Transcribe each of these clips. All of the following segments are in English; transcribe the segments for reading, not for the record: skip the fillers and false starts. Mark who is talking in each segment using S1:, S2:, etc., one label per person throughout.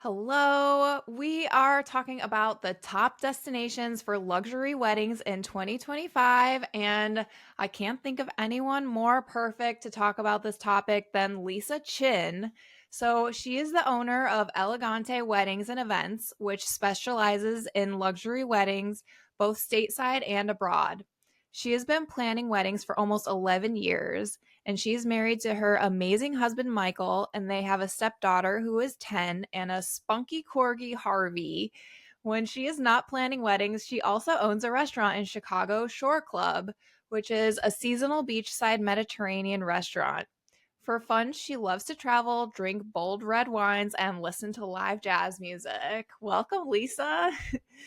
S1: Hello. We are talking about the top destinations for luxury weddings in 2025. And I can't think of anyone more perfect to talk about this topic than Lisa Chin. So, she is the owner of Elegante Weddings and Events, which specializes in luxury weddings, both stateside and abroad. She has been planning weddings for almost 11 years and she's married to her amazing husband Michael, and they have a stepdaughter who is 10 and a spunky corgi Harvey. When she is not planning weddings, she also owns a restaurant in Chicago Shore Club, which is a seasonal beachside Mediterranean restaurant. For fun, she loves to travel, drink bold red wines, and listen to live jazz music. Welcome, Lisa.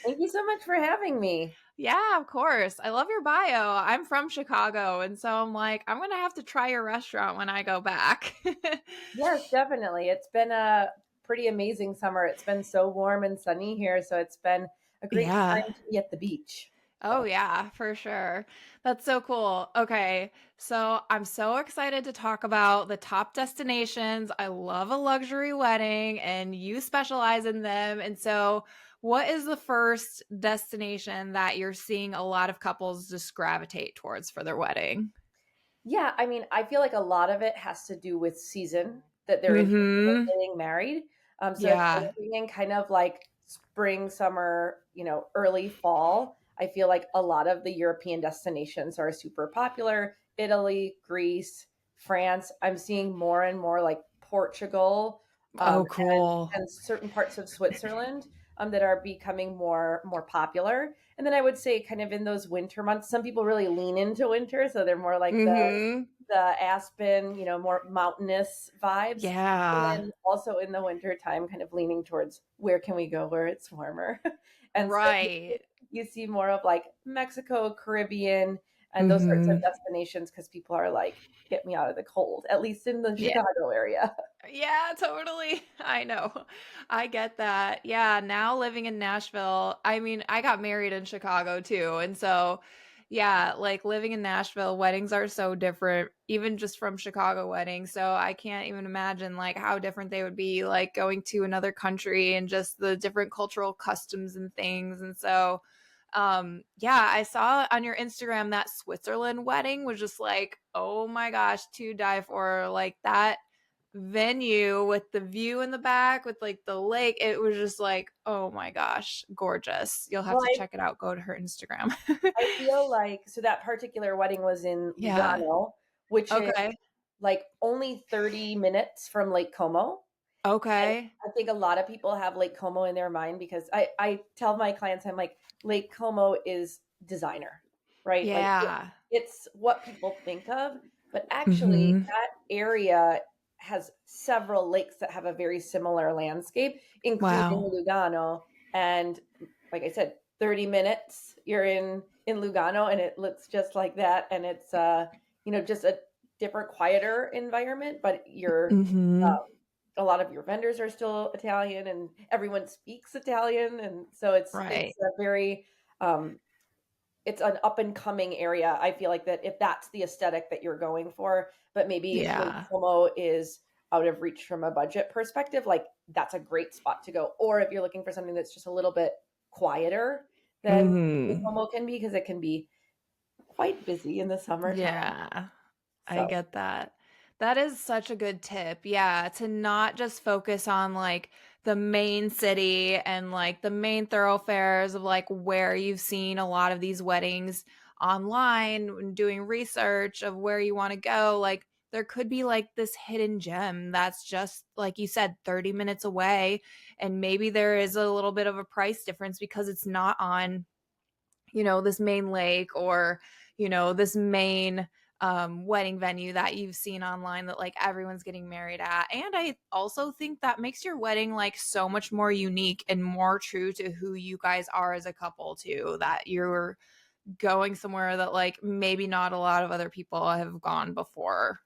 S2: Thank you so much for having me.
S1: Yeah, of course. I love your bio. I'm from Chicago, and so I'm like, I'm gonna have to try your restaurant when I go back.
S2: Yes, definitely. It's been a pretty amazing summer. It's been so warm and sunny here, so it's been a great
S1: Yeah.
S2: time to be at the beach.
S1: Oh,
S2: So,
S1: yeah, for sure. That's so cool. Okay. So I'm so excited to talk about the top destinations. I love a luxury wedding and you specialize in them. And so, what is the first destination that you're seeing a lot of couples just gravitate towards for their wedding?
S2: yeah, I mean, I feel like a lot of it has to do with season that they're interested in
S1: Mm-hmm.
S2: getting married. So if they're
S1: Yeah.
S2: looking in kind of like spring, summer, early fall, I feel like a lot of the European destinations are super popular. Italy, Greece, France. I'm seeing more and more like Portugal,
S1: Oh,
S2: and
S1: cool.
S2: certain parts of Switzerland that are becoming more popular. And then I would say kind of in those winter months, some people really lean into winter, so they're more like
S1: Mm-hmm.
S2: the Aspen, more mountainous vibes. And
S1: Yeah.
S2: then also in the winter time, kind of leaning towards where can we go where it's warmer. And so
S1: Right.
S2: you see more of like Mexico, Caribbean, and those sorts of
S1: Mm-hmm.
S2: destinations because people are like, get me out of the cold, at least in the
S1: Yeah.
S2: Chicago area.
S1: Yeah, totally. I know. I get that. Yeah, now living in Nashville, I mean, I got married in Chicago too. And so, yeah, like living in Nashville, weddings are so different, even just from Chicago weddings. So I can't even imagine like how different they would be like going to another country and just the different cultural customs and things. And so, yeah, I saw on your Instagram that Switzerland wedding was just like, oh my gosh, to die for. Like that venue with the view in the back with like the lake. It was just like, oh my gosh, gorgeous. You'll have
S2: Well,
S1: to check it out. Go to her Instagram.
S2: I feel like so that particular wedding was in
S1: Yeah.
S2: Lugano, which is
S1: Okay.
S2: like only 30 minutes from Lake Como. And
S1: Okay.
S2: I think a lot of people have Lake Como in their mind because I tell my clients, I'm like, Lake Como is designer, right? Like
S1: Yeah.
S2: it's what people think of, but actually
S1: Mm-hmm.
S2: that area has several lakes that have a very similar landscape, including
S1: Wow.
S2: Lugano. And like I said, 30 minutes you're in Lugano and it looks just like that. And it's just a different, quieter environment, but you're
S1: Mm-hmm.
S2: um, a lot of your vendors are still Italian and everyone speaks Italian. And so it's
S1: Right.
S2: a very it's an up and coming area. I feel like that if that's the aesthetic that you're going for, but maybe Lake
S1: Yeah.
S2: Como is out of reach from a budget perspective, like that's a great spot to go. Or if you're looking for something that's just a little bit quieter than Lake
S1: Mm-hmm.
S2: Como can be, because it can be quite busy in the summertime.
S1: Yeah. I
S2: So
S1: get that. That is such a good tip. Yeah, to not just focus on like the main city and like the main thoroughfares of like where you've seen a lot of these weddings online and doing research of where you want to go. Like there could be like this hidden gem that's just like you said 30 minutes away and maybe there is a little bit of a price difference because it's not on this main lake or this main wedding venue that you've seen online that like everyone's getting married at. And I also think that makes your wedding like so much more unique and more true to who you guys are as a couple too, that you're going somewhere that like maybe not a lot of other people have gone before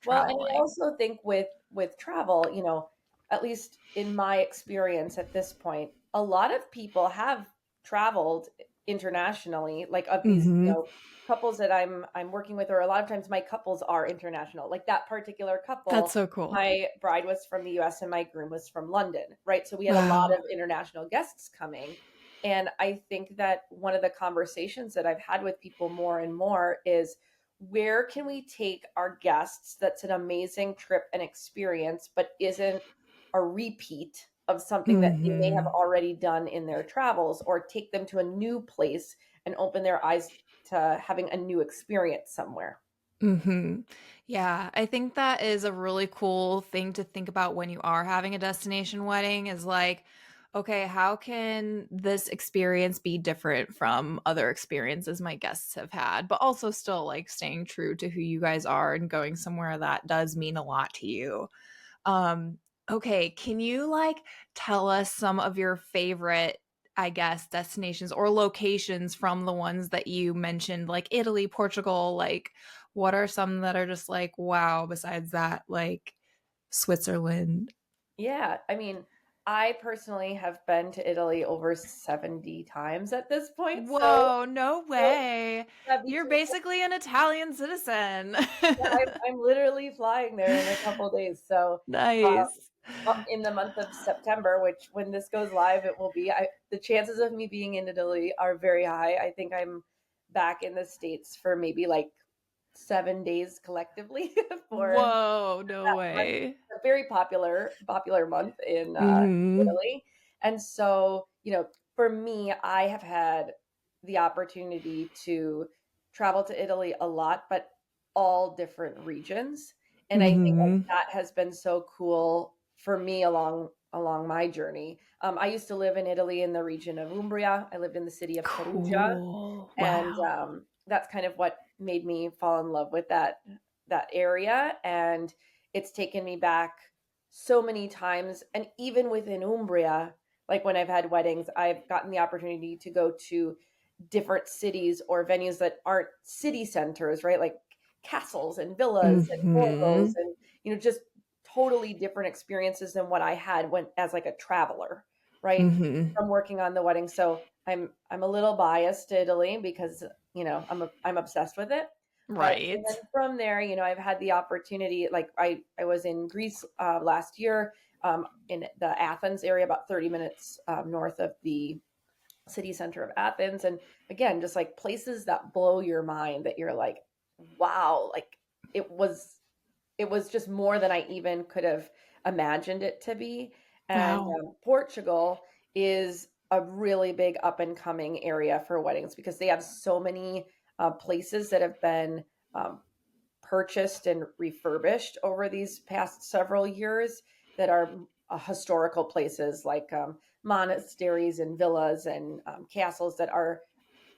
S2: well, and I
S1: traveling.
S2: also think with travel, at least in my experience at this point, a lot of people have traveled internationally, like of these,
S1: Mm-hmm.
S2: couples that I'm working with, or a lot of times my couples are international. Like that particular
S1: That's
S2: couple,
S1: so cool.
S2: my bride was from the US and my groom was from London, right? So we had a lot
S1: Wow.
S2: of international guests coming. And I think that one of the conversations that I've had with people more and more is, where can we take our guests that's an amazing trip and experience, but isn't a repeat of something that they may have
S1: Mm-hmm.
S2: already done in their travels, or take them to a new place and open their eyes to having a new experience somewhere.
S1: Mm-hmm. Yeah, I think that is a really cool thing to think about when you are having a destination wedding is like, okay, how can this experience be different from other experiences my guests have had, but also still like staying true to who you guys are and going somewhere that does mean a lot to you. Um, okay, can you like tell us some of your favorite, I guess, destinations or locations from the ones that you mentioned, like Italy, Portugal? Like, what are some that are just like, wow, besides that, like Switzerland?
S2: Yeah, I mean, I personally have been to Italy over 70 times at this point. So,
S1: Whoa, no
S2: so
S1: way.
S2: yeah,
S1: You're
S2: between
S1: basically an Italian citizen.
S2: yeah, I'm literally flying there in a couple days. So, uh,
S1: Nice.
S2: in the month of September, which when this goes live, it will be. The chances of me being in Italy are very high. I think I'm back in the States for maybe like 7 days collectively for
S1: Whoa, no
S2: that month.
S1: way.
S2: It's a very popular month in
S1: Hmm.
S2: Italy, and so for me, I have had the opportunity to travel to Italy a lot, but all different regions, and I think like
S1: Hmm.
S2: that has been so cool for me along my journey. I used to live in Italy in the region of Umbria. I lived in the city of Perugia,
S1: Cool.
S2: and
S1: Wow.
S2: that's kind of what made me fall in love with that area. And it's taken me back so many times, and even within Umbria, like when I've had weddings, I've gotten the opportunity to go to different cities or venues that aren't city centers, right? Like castles and villas and borgos,
S1: Hmm.
S2: and just totally different experiences than what I had when as like a traveler, right?
S1: Hmm.
S2: From working on the wedding. So I'm a little biased to Italy because I'm obsessed with it. But and then
S1: Right.
S2: from there, I've had the opportunity. Like I was in Greece last year, in the Athens area, about 30 minutes north of the city center of Athens, and again, just like places that blow your mind, that you're like, wow, like it was it was just more than I even could have imagined it to be. And
S1: Wow.
S2: Portugal is a really big up and coming area for weddings because they have so many places that have been um, purchased and refurbished over these past several years that are historical places, like monasteries and villas and castles that are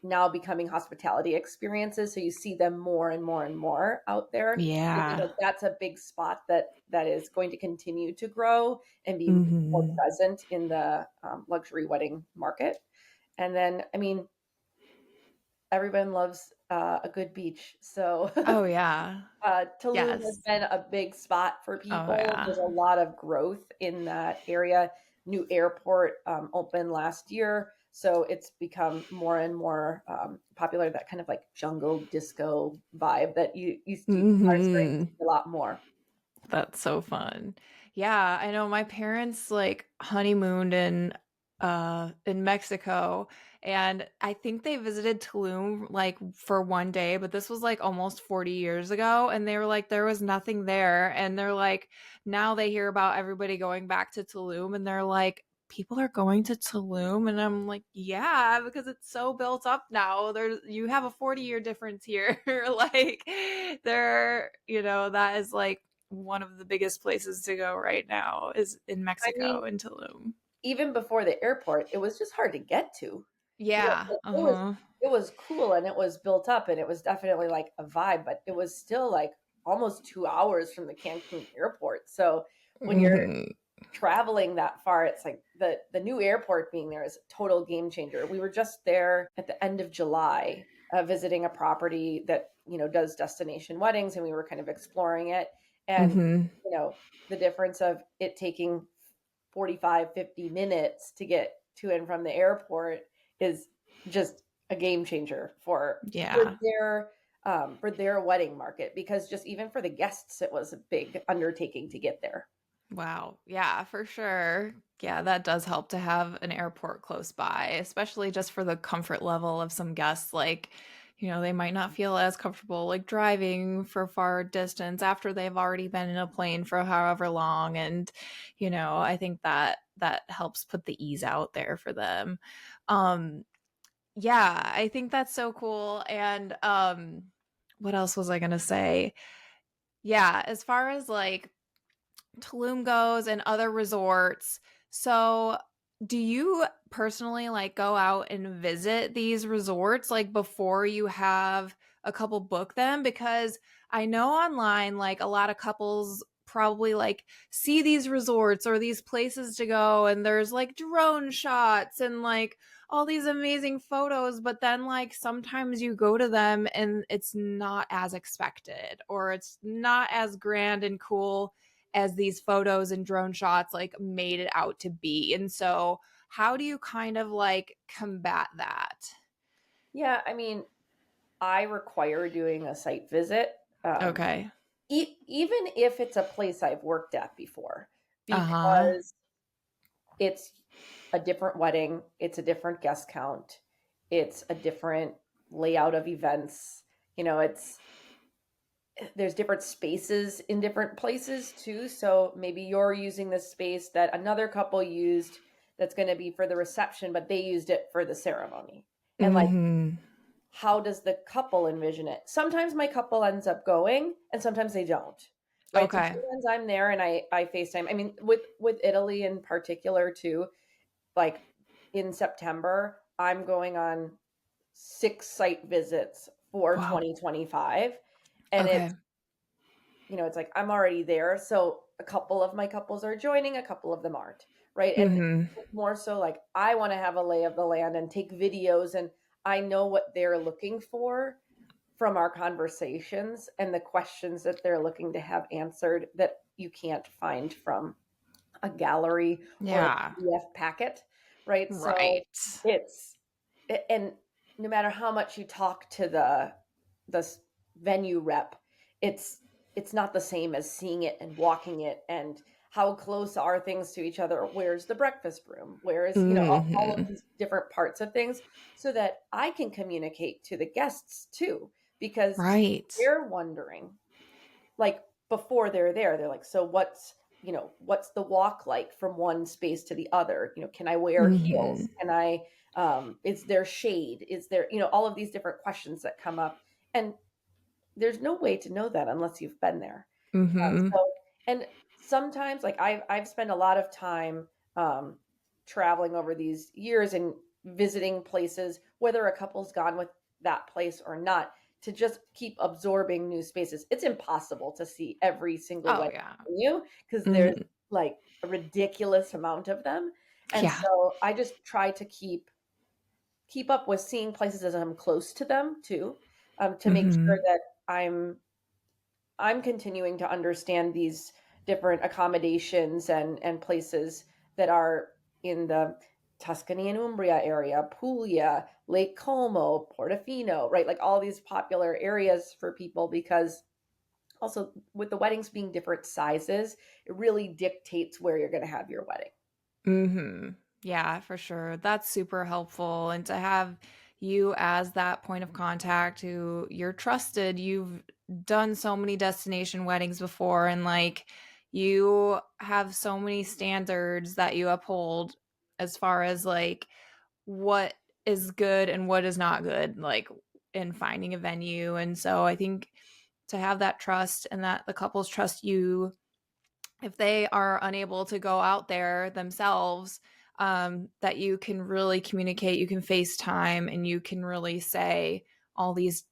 S2: now becoming hospitality experiences. So you see them more and more and more out there. I think
S1: Yeah.
S2: like that's a big spot that is going to continue to grow and be more
S1: Hmm.
S2: present in the luxury wedding market. And then, I mean, everyone loves a good beach. So
S1: Oh yeah.
S2: Tulum has
S1: Yes.
S2: been a big spot for
S1: Oh
S2: people.
S1: yeah.
S2: There's a lot of growth in that area. New airport opened last year, so it's become more and more popular. That kind of like jungle disco vibe that you are starting to
S1: Hmm.
S2: see a lot more.
S1: That's so fun. Yeah, I know my parents like honeymooned in Mexico, and I think they visited Tulum like for one day, but this was like almost 40 years ago, and they were like there was nothing there, and they're like now they hear about everybody going back to Tulum, and they're like people are going to Tulum, and I'm like yeah, because it's so built up now. There's you have a 40-year difference here. Like there, that is like one of the biggest places to go right now is in
S2: I
S1: Mexico,
S2: mean,
S1: in Tulum.
S2: even before the airport, it was just hard to get to.
S1: Yeah.
S2: Like, it was
S1: Uh-huh.
S2: it was cool and it was built up and it was definitely like a vibe, but it was still like almost 2 hours from the Cancun airport. So when you're
S1: Hmm.
S2: traveling that far, it's like the new airport being there is a total game changer. We were just there at the end of July, visiting a property that does destination weddings, and we were kind of exploring it. And
S1: Hmm.
S2: you know the difference of it taking 45-50 minutes to get to and from the airport is just a game changer
S1: Yeah.
S2: for their wedding market, because just even for the guests it was a big undertaking to get there.
S1: Wow. Yeah, for sure. Yeah, that does help to have an airport close by, especially just for the comfort level of some guests. Like, they might not feel as comfortable like driving for far distance after they've already been in a plane for however long. And, I think that helps put the ease out there for them. Um, yeah, I think that's so cool. And what else was I gonna say? Yeah, as far as like Tulum goes and other resorts. So, do you personally like go out and visit these resorts like before you have a couple book them? Because I know online, like a lot of couples probably like see these resorts or these places to go, and there's like drone shots and like all these amazing photos, but then like sometimes you go to them and it's not as expected or it's not as grand and cool as these photos and drone shots like made it out to be. And so how do you kind of like combat that?
S2: Yeah, I mean, I require doing a site visit, um,
S1: Okay.
S2: even if it's a place I've worked at before,
S1: Uh-huh.
S2: because it's a different wedding, it's a different guest count, it's a different layout of events. It's there's different spaces in different places too. So maybe you're using this space that another couple used that's going to be for the reception, but they used it for the ceremony. And like,
S1: Mhm.
S2: how does the couple envision it? Sometimes my couple ends up going and sometimes they don't. Right. So
S1: Okay.
S2: sometimes I'm there and I FaceTime. I mean, with Italy in particular too, like in September, I'm going on 6 site visits for
S1: Wow.
S2: 2025. And
S1: Okay.
S2: it's like I'm already there. So a couple of my couples are joining, a couple of them aren't. Right. And
S1: Mhm.
S2: more so like I want to have a lay of the land and take videos, and I know what they're looking for from our conversations and the questions that they're looking to have answered that you can't find from a gallery or a
S1: Yeah.
S2: PDF packet. Right. So
S1: Right.
S2: it's, and no matter how much you talk to the venue rep, it's it's not the same as seeing it and walking it, and how close are things to each other, where's the breakfast room, where is all of
S1: Mhm.
S2: these different parts of things, so that I can communicate to the guests too, because
S1: Right.
S2: they're wondering, like, before they're there, they're like, so what's the walk like from one space to the other? Can I wear heels?
S1: Mhm.
S2: Can I is there shade? Is there, all of these different questions that come up, and there's no way to know that unless you've been there.
S1: Mhm.
S2: And sometimes, like, I've spent a lot of time um, traveling over these years and visiting places, whether a couple's gone with that place or not, to just keep absorbing new spaces. It's impossible to see every single
S1: Oh
S2: wedding
S1: yeah.
S2: venue because there's
S1: Mhm.
S2: like a ridiculous amount of them, and
S1: Yeah.
S2: so I just try to keep up with seeing places as I'm close to them too, to make sure
S1: Mhm.
S2: that I'm continuing to understand these different accommodations and places that are in the Tuscany and Umbria area, Puglia, Lake Como, Portofino, right? Like all these popular areas for people, because also with the weddings being different sizes, it really dictates where you're going to have your wedding.
S1: Mhm. Yeah, for sure. That's super helpful. And to have you as that point of contact who you're trusted, you've done so many destination weddings before, and like you have so many standards that you uphold as far as like what is good and what is not good, like in finding a venue. And so I think to have that trust and that the couples trust you if they are unable to go out there themselves, that you can really communicate, you can FaceTime, and you can really say all these,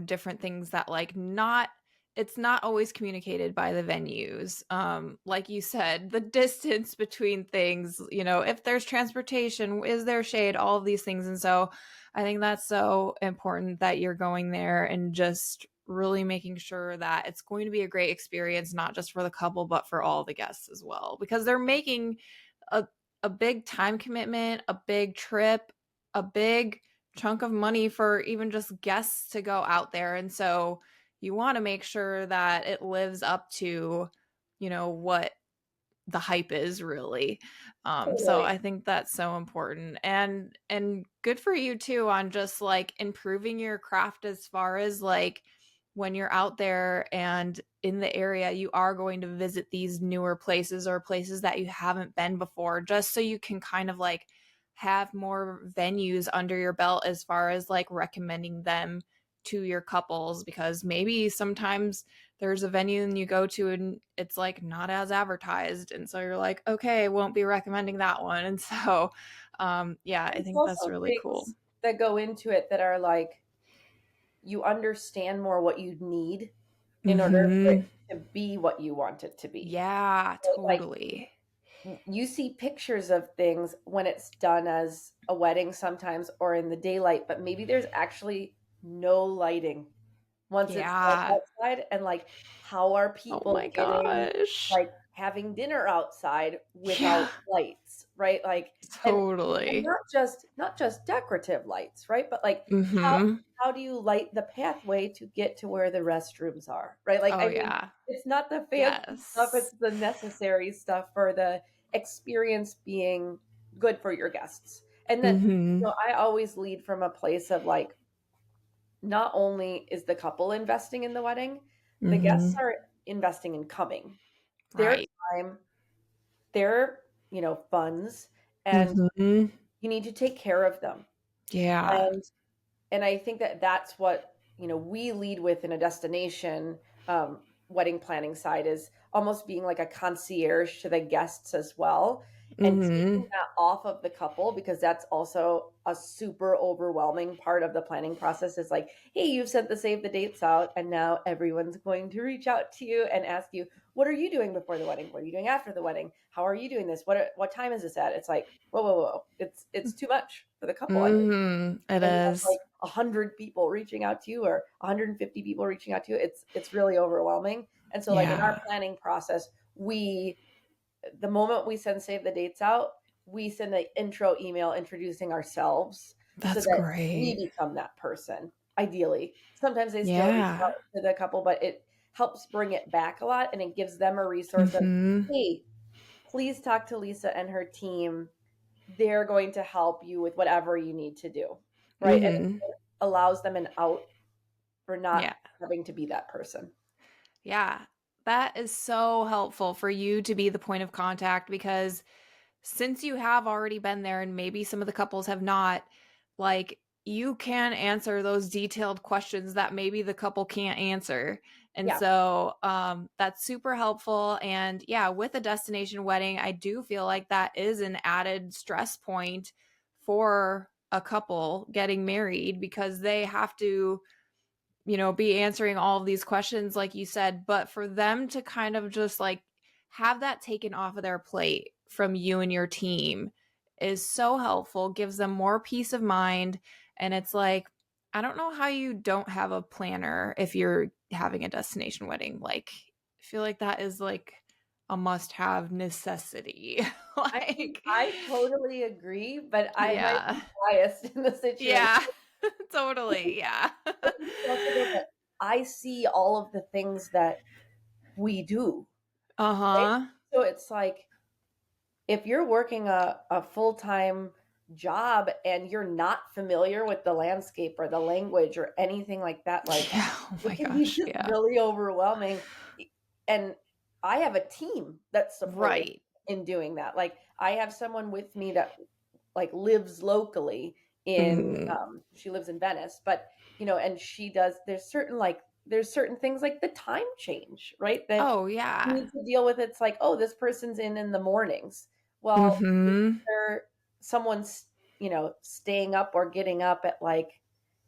S1: different things that like not it's not always communicated by the venues. Like you said, the distance between things, if there's transportation, is there shade, all of these things. And so I think that's so important that you're going there and just really making sure that it's going to be a great experience, not just for the couple, but for all the guests as well, because they're making a, a big time commitment, a big trip, a big chunk of money for even just guests to go out there. And so you want to make sure that it lives up to, what the hype is really. So
S2: Totally.
S1: I think that's so important, and good for you too on just like improving your craft as far as like when you're out there and in the area, you are going to visit these newer places or places that you haven't been before, just so you can kind of like have more venues under your belt as far as like recommending them to your couples, because maybe sometimes there's a venue and you go to and it's like not as advertised, and so you're like, okay, won't be recommending that one. And so yeah, I
S2: There's
S1: think that's
S2: also
S1: really cool.
S2: things that go into it that are like you understand more what you need in order for it
S1: Mm-hmm.
S2: to be what you want it to be.
S1: Yeah,
S2: Like
S1: totally.
S2: you see pictures of things when it's done as a wedding sometimes or in the daylight, but maybe there's actually no lighting once it's dark
S1: Yeah.
S2: outside. And like, how are
S1: Oh
S2: people
S1: my
S2: getting
S1: gosh.
S2: like having dinner outside without
S1: Yeah,
S2: lights, right? Like, and
S1: totally.
S2: not just decorative lights, right? But like how
S1: Mm-hmm.
S2: how do you light the pathway to get to where the restrooms are, right? Like
S1: Oh
S2: I mean,
S1: yeah.
S2: it's not the fancy stuff,
S1: Yes.
S2: it's the necessary stuff for the experience being good for your guests. And then,
S1: Mm-hmm.
S2: I always lead from a place of like not only is the couple investing in the wedding, the guests
S1: Mm-hmm.
S2: are investing in coming. Their
S1: Right.
S2: time, their, funds, and
S1: Mm-hmm.
S2: you need to take care of them.
S1: Yeah.
S2: And I think that that's what, we lead with in a destination wedding planning side is almost being like a concierge to the guests as well, and
S1: Mm-hmm.
S2: taking that off of the couple, because that's also a super overwhelming part of the planning process is like, hey, you've sent the save the dates out and now everyone's going to reach out to you and ask you, what are you doing before the wedding? What are you doing after the wedding? How are you doing this? What time is this at? It's like, whoa, whoa, whoa. It's too much for the couple. I mean,
S1: Mm-hmm. It
S2: and you have
S1: is.
S2: like 100 people reaching out to you or 150 people reaching out to you, it's really overwhelming. And so like in our
S1: Yeah.
S2: planning process, we the moment we send save the dates out, we send an intro email introducing ourselves so
S1: That's
S2: that
S1: great.
S2: we become that person ideally. Sometimes they still reach
S1: Yeah.
S2: out to the couple, but it helps bring it back a lot, and it gives them a resource of,
S1: Mm-hmm.
S2: hey, please talk to Lisa and her team. They're going to help you with whatever you need to do, right? And
S1: Mm-hmm.
S2: it allows them an out for not
S1: Yeah.
S2: having to be that person.
S1: Yeah. That is so helpful for you to be the point of contact, because since you have already been there and maybe some of the couples have not, like you can answer those detailed questions that maybe the couple can't answer. And
S2: Yeah.
S1: so that's super helpful. And yeah, with a destination wedding, I do feel like that is an added stress point for a couple getting married, because they have to, be answering all of these questions, like you said, but for them to kind of just like have that taken off of their plate from you and your team is so helpful, gives them more peace of mind. And it's like, I don't know how you don't have a planner if you're having a destination wedding. Like, I feel like that is like a must have necessity.
S2: I mean,
S1: Like,
S2: I totally agree, but I might
S1: yeah.
S2: be biased in the situation.
S1: Yeah. Totally. Yeah.
S2: I think it's also though that I see all of the things that we do,
S1: Uh
S2: right?
S1: huh.
S2: So it's like if you're working a full-time job and you're not familiar with the landscape or the language or anything like that, like
S1: Yeah. Oh
S2: it
S1: my
S2: can be
S1: gosh.
S2: just
S1: Yeah.
S2: really overwhelming. And I have a team that's supporting
S1: Right.
S2: in doing that. Like I have someone with me that like lives locally in
S1: Mhm.
S2: she lives in Venice, but and she does there's certain things like the time change, right? That
S1: Oh,
S2: you
S1: yeah.
S2: need to deal with. It's like, oh, this person's in the mornings. Well,
S1: Mhm.
S2: either someone's, staying up or getting up at like,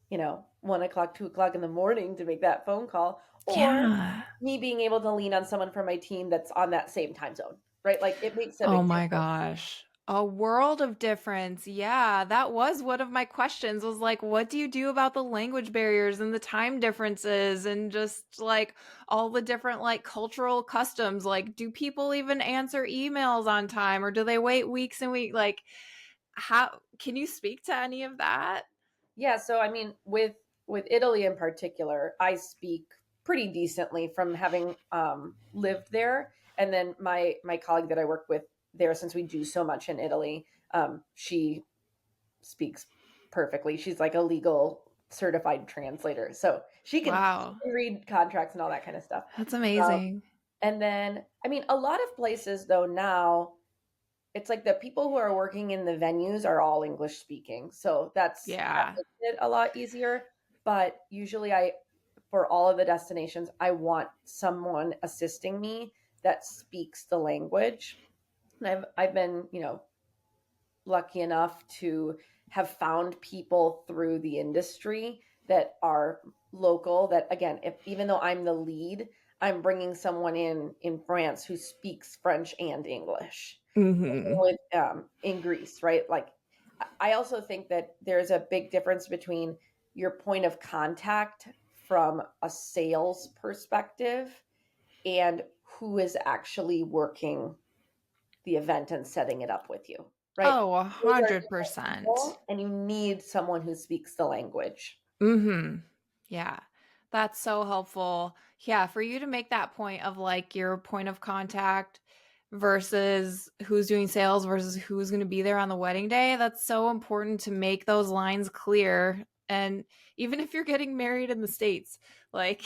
S2: 1 o'clock, 2 o'clock in the morning to make that phone call, or
S1: Yeah.
S2: me being able to lean on someone from my team that's on that same time zone, right? Like it makes a
S1: Oh
S2: big
S1: my
S2: difference.
S1: gosh. A world of difference. Yeah, that was one of my questions, was like, what do you do about the language barriers and the time differences and just like all the different like cultural customs? Like, do people even answer emails on time, or do they wait weeks and weeks? Like, how can you speak to any of that?
S2: Yeah, so I mean, with Italy in particular, I speak pretty decently from having lived there, and then my colleague that I work with there, since we do so much in Italy, she speaks perfectly. She's like a legal certified translator, so she
S1: Wow.
S2: can read contracts and all that kind of stuff.
S1: That's
S2: Um,
S1: amazing.
S2: and then, I mean, a lot of places though now it's like the people who are working in the venues are all English speaking. So that
S1: Yeah.
S2: makes it a lot easier. But usually for all of the destinations, I want someone assisting me that speaks the language. And I've been, lucky enough to have found people through the industry that are local that again, if even though I'm the lead, I'm bringing someone in France who speaks French and English
S1: Mhm.
S2: with in Greece, right? Like I also think that there's a big difference between your point of contact from a sales perspective and who is actually working the event and setting it up with you, right?
S1: Oh,
S2: Those are different
S1: 100%.
S2: people, and you need someone who speaks the language.
S1: Mhm. Yeah. That's so helpful. Yeah, for you to make that point of like your point of contact versus who's doing sales versus who's going to be there on the wedding day, that's so important to make those lines clear. And even if you're getting married in the States, like,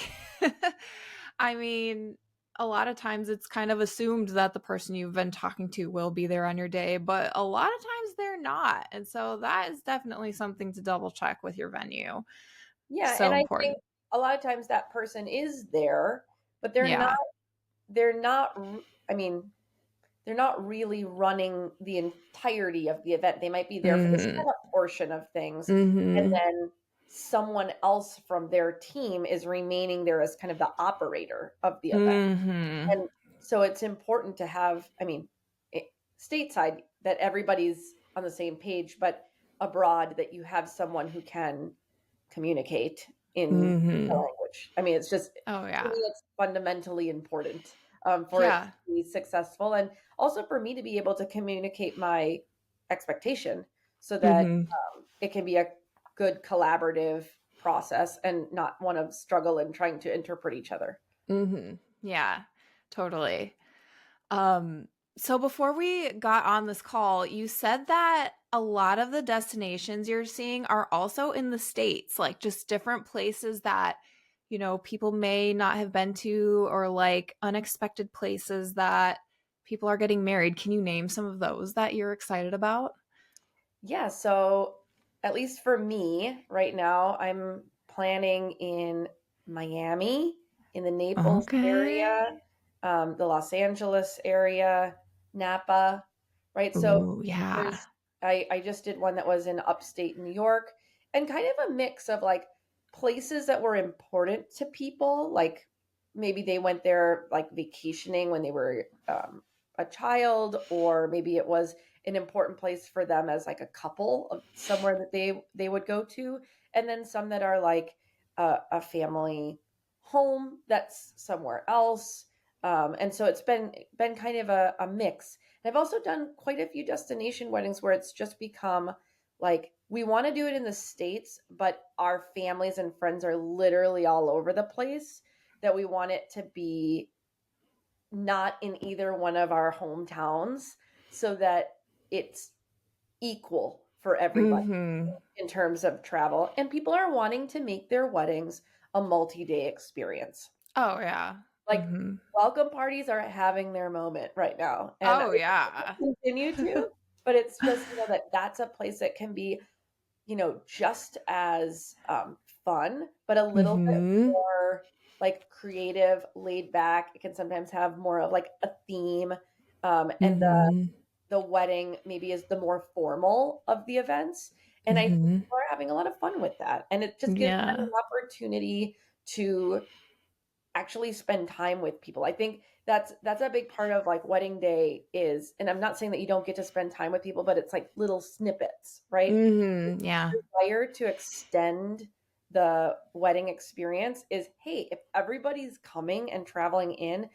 S1: I mean, a lot of times it's kind of assumed that the person you've been talking to will be there on your day, but a lot of times they're not. And so that is definitely something to double check with your venue.
S2: Yeah,
S1: So
S2: and I think
S1: important.
S2: a lot of times that person is there, but
S1: Yeah.
S2: they're not I mean, they're not really running the entirety of the event. They might be there for the
S1: Mhm.
S2: setup portion of things, and
S1: Mhm.
S2: then someone else from their team is remaining there as kind of the operator of the event.
S1: Mhm.
S2: And so it's important to have, I mean, stateside that everybody's on the same page, but abroad that you have someone who can communicate in the
S1: Mhm.
S2: language. I mean, it's just,
S1: Oh
S2: to me,
S1: yeah.
S2: it's fundamentally important for it
S1: Yeah.
S2: to be successful and also for me to be able to communicate my expectation so that
S1: Mhm.
S2: it can be a good collaborative process and not one of struggle and trying to interpret each other.
S1: Mhm. Yeah. Totally. Um, so before we got on this call, you said that a lot of the destinations you're seeing are also in the States, like just different places that, people may not have been to or like unexpected places that people are getting married. Can you name some of those that you're excited about?
S2: Yeah, so at least for me right now, I'm planning in Miami, in the Naples
S1: Okay.
S2: area, the Los Angeles area, Napa, right? So
S1: Ooh, yeah.
S2: there's I just did one that was in upstate New York and kind of a mix of like places that were important to people, like maybe they went there like vacationing when they were a child, or maybe it was an important place for them as like a couple of somewhere that they would go to, and then some that are like a family home that's somewhere else, and so it's been kind of a mix. And I've also done quite a few destination weddings where it's just become like we want to do it in the States, but our families and friends are literally all over the place, that we want it to be not in either one of our hometowns so that it's equal for everybody
S1: Mm-hmm.
S2: in terms of travel. And people are wanting to make their weddings a multi-day experience.
S1: Oh, yeah.
S2: Like
S1: Mm-hmm.
S2: welcome parties are having their moment right now. And I
S1: Oh, yeah.
S2: continue to, but it's just, that's a place that can be, just as fun, but a little bit
S1: Mm-hmm.
S2: more like creative, laid back. It can sometimes have more of like a theme. And
S1: Mm-hmm.
S2: the wedding maybe is the more formal of the events. And I think
S1: Mm-hmm.
S2: people are having a lot of fun with that. And it just gives them
S1: Yeah.
S2: an opportunity to actually spend time with people. I think that's a big part of like wedding day is, and I'm not saying that you don't get to spend time with people, but it's like little snippets, right?
S1: Mm-hmm. Yeah.
S2: Desire to extend the wedding experience is, hey, if everybody's coming and traveling in,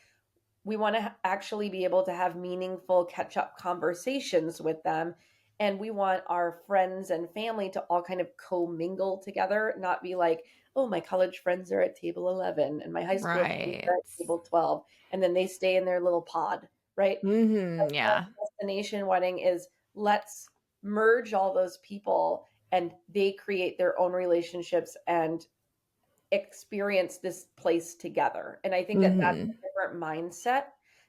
S2: we want to actually be able to have meaningful catch up conversations with them and we want our friends and family to all kind of co-mingle together, not be like, oh, my college friends are at table 11 and my high school friends
S1: Right.
S2: are at table 12, and then they stay in their little pod, right?
S1: Yeah.
S2: Destination wedding is, let's merge all those people and they create their own relationships and experience this place together. And I think that that's
S1: Hmm.
S2: a different mindset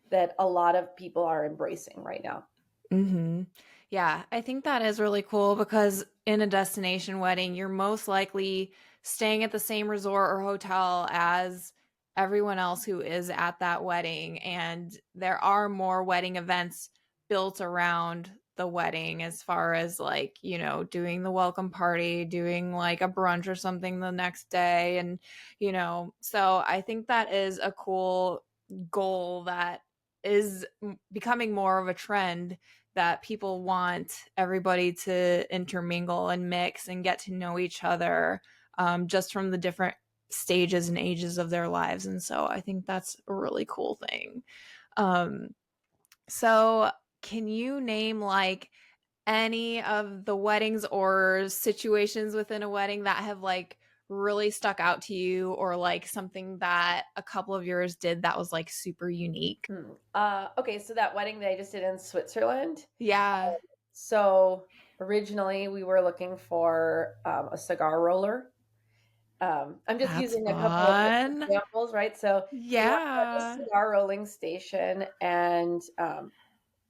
S2: that a lot of people are embracing right now.
S1: Hmm. Yeah, I think that is really cool because in a destination wedding, you're most likely staying at the same resort or hotel as everyone else who is at that wedding. And there are more wedding events built around the wedding, as far as like, doing the welcome party, doing like a brunch or something the next day. And, so I think that is a cool goal that is becoming more of a trend, that people want everybody to intermingle and mix and get to know each other, just from the different stages and ages of their lives. And so I think that's a really cool thing. Um, so, can you name like any of the weddings or situations within a wedding that have like really stuck out to you, or like something that a couple of yours did that was like super unique?
S2: Okay, so that wedding that I just did in Switzerland.
S1: Yeah,
S2: So originally we were looking for a cigar roller. I'm just
S1: that's
S2: using a couple of
S1: fun.
S2: examples, right? So we want to have a
S1: Yeah.
S2: cigar rolling station, and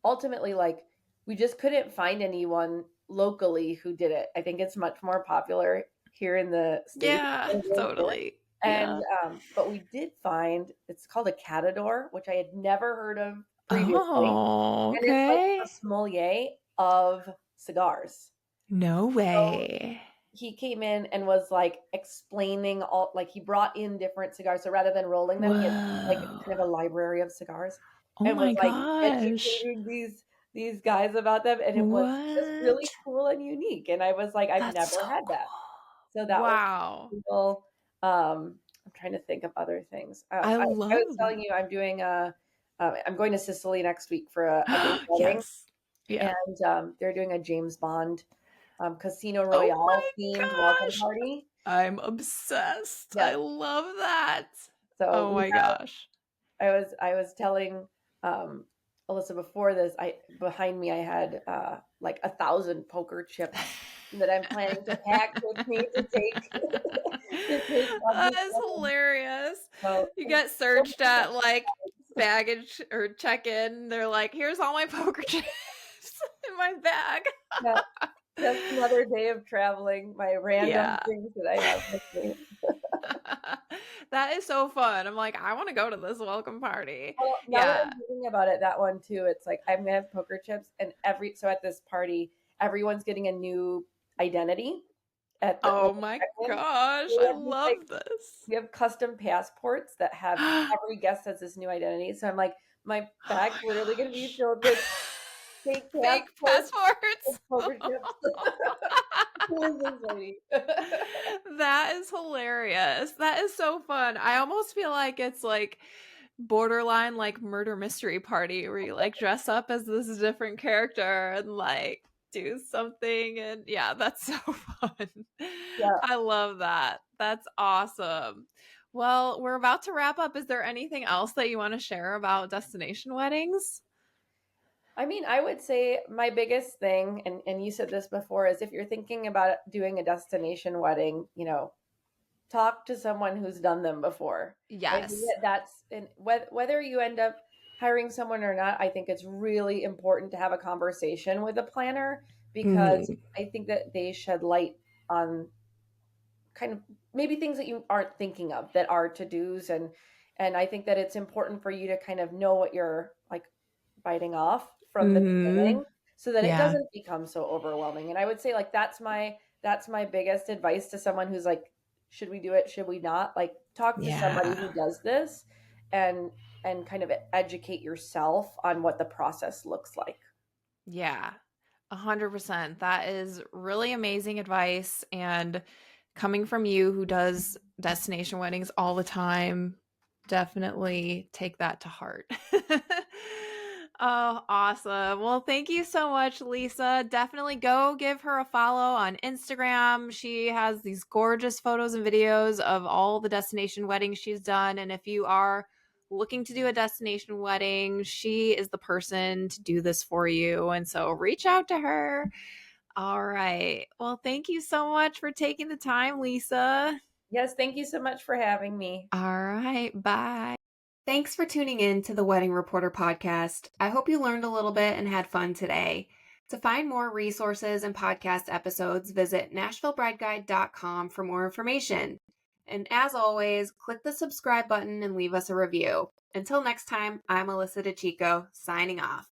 S2: ultimately, like, we just couldn't find anyone locally who did it. I think it's much more popular here in the States
S1: Yeah,
S2: than it is here.
S1: totally.
S2: And
S1: Yeah.
S2: but we did find, it's called a catador, which I had never heard of previously,
S1: Oh,
S2: and it's like a
S1: okay.
S2: sommelier of cigars.
S1: No
S2: So
S1: way.
S2: he came in and was like explaining all, like, he brought in different cigars. So rather than rolling them, he had like
S1: Whoa.
S2: kind of a library of cigars,
S1: Oh
S2: and was
S1: my
S2: like
S1: gosh.
S2: educating these guys about them, and it was just
S1: What?
S2: really cool and unique. And I was like, I've
S1: That's
S2: never
S1: so
S2: had that. So
S1: cool.
S2: that was
S1: Wow.
S2: cool. I'm trying to think of other things.
S1: I
S2: I was
S1: love
S2: telling
S1: that.
S2: you, I'm going to Sicily next week for a big wedding,
S1: Yes. Yeah.
S2: and they're doing a James Bond Casino
S1: Oh
S2: Royale
S1: my
S2: themed welcome
S1: gosh.
S2: party.
S1: I'm obsessed. I
S2: Yes.
S1: love that.
S2: So
S1: Oh my gosh.
S2: I was telling Alyssa before this, I behind me I had like 1,000 poker chips that I'm planning to pack with me to take to take on
S1: That
S2: this
S1: is
S2: wedding.
S1: hilarious.
S2: So
S1: You get
S2: so
S1: searched
S2: many
S1: at like
S2: surprises.
S1: baggage or check in. They're like, here's all my poker chips in my bag.
S2: Yeah, just another day of traveling, my random
S1: Yeah.
S2: things that I have with me.
S1: That is so fun. I'm like, I want to go to this welcome party.
S2: Well, now that
S1: Yeah.
S2: I'm thinking about it, that one too, it's like I'm gonna have poker chips, and so at this party, everyone's getting a new identity at the when
S1: Oh
S2: they
S1: my
S2: check in.
S1: gosh.
S2: We
S1: I
S2: have
S1: love this.
S2: we have custom passports that have every guest has this new identity. So I'm like, my
S1: Oh
S2: bag's
S1: my
S2: literally gonna be
S1: gosh.
S2: filled with fake
S1: Fake
S2: passports with
S1: passports.
S2: poker chips. Who is this lady?
S1: That is hilarious. That is so fun. I almost feel like it's like borderline like murder mystery party, where you like dress up as this different character and like do something. And yeah, that's so fun.
S2: Yeah.
S1: I love that. That's awesome. Well, we're about to wrap up. Is there anything else that you want to share about destination weddings?
S2: I mean, I would say my biggest thing, and you said this before, is if you're thinking about doing a destination wedding, talk to someone who's done them before. And I think
S1: Yes.
S2: that that's, and whether you end up hiring someone or not, I think it's really important to have a conversation with a planner, because
S1: Mhm.
S2: I think that they shed light on kind of maybe things that you aren't thinking of that are to-dos, and I think that it's important for you to kind of know what you're like biting off from the
S1: Mhm.
S2: beginning, so that it
S1: Yeah.
S2: doesn't become so overwhelming. And I would say, like, that's my biggest advice to someone who's like, should we do it, should we not, like, talk to somebody
S1: Yeah.
S2: who does this, and kind of educate yourself on what the process looks like.
S1: Yeah. 100%. That is really amazing advice. And coming from you, who does destination weddings all the time, definitely take that to heart. Oh, awesome. Well, thank you so much, Lisa. Definitely go give her a follow on Instagram. She has these gorgeous photos and videos of all the destination weddings she's done. And if you are looking to do a destination wedding, she is the person to do this for you. And so reach out to her. All right. Well, thank you so much for taking the time, Lisa.
S2: Yes, thank you so much for having me.
S1: All right. Bye. Thanks for tuning in to the Wedding Reporter podcast. I hope you learned a little bit and had fun today. To find more resources and podcast episodes, visit NashvilleBrideGuide.com for more information. And as always, click the subscribe button and leave us a review. Until next time, I'm Alyssa DeChico, signing off.